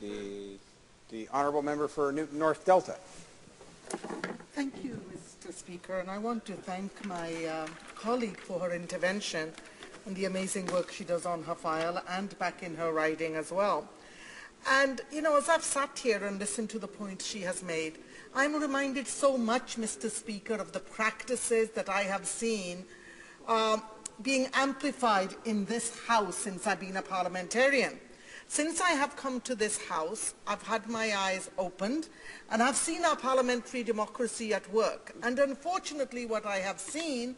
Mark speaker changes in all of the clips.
Speaker 1: The Honourable Member for Newton North Delta.
Speaker 2: Thank you, Mr. Speaker, and I want to thank my colleague for her intervention and the amazing work she does on her file and back in her riding as well. And, you know, as I've sat here and listened to the points she has made, I'm reminded so much, Mr. Speaker, of the practices that I have seen being amplified in this House since I've been a parliamentarian. Since I have come to this House, I've had my eyes opened and I've seen our parliamentary democracy at work. And unfortunately, what I have seen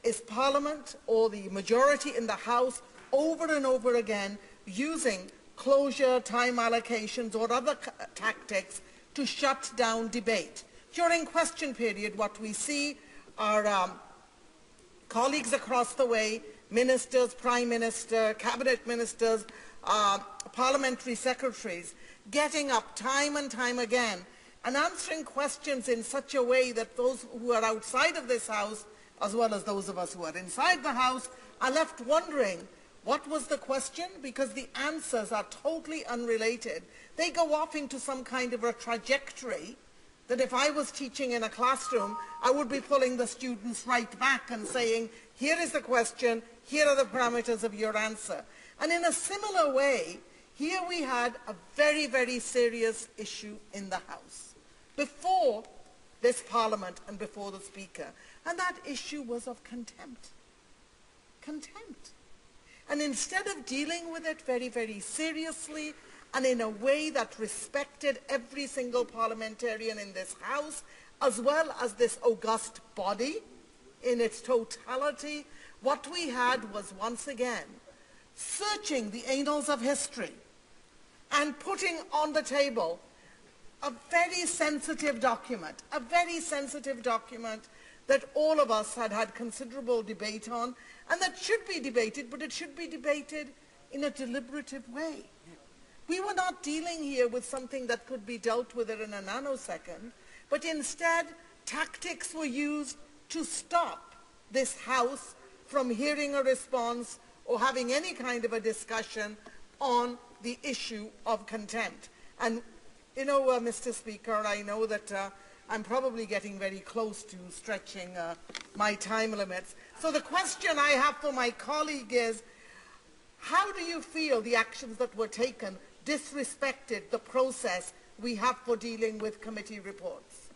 Speaker 2: is Parliament or the majority in the House over and over again using closure, time allocations or other tactics to shut down debate. During question period, what we see are colleagues across the way, ministers, Prime Minister, Cabinet Ministers, parliamentary secretaries, getting up time and time again and answering questions in such a way that those who are outside of this House, as well as those of us who are inside the House, are left wondering, what was the question? Because the answers are totally unrelated. They go off into some kind of a trajectory that if I was teaching in a classroom, I would be pulling the students right back and saying, here is the question, here are the parameters of your answer. And in a similar way, here we had a very, very serious issue in the House before this Parliament and before the Speaker. And that issue was of contempt. Contempt. And instead of dealing with it very, very seriously and in a way that respected every single parliamentarian in this House, as well as this august body in its totality, what we had was once again searching the annals of history and putting on the table a very sensitive document that all of us had had considerable debate on, and that should be debated, but it should be debated in a deliberative way. We were not dealing here with something that could be dealt with in a nanosecond, but instead tactics were used to stop this House from hearing a response or having any kind of a discussion on the issue of contempt. And, you know, Mr. Speaker, I know that I'm probably getting very close to stretching my time limits. So the question I have for my colleague is, how do you feel the actions that were taken disrespected the process we have for dealing with committee reports?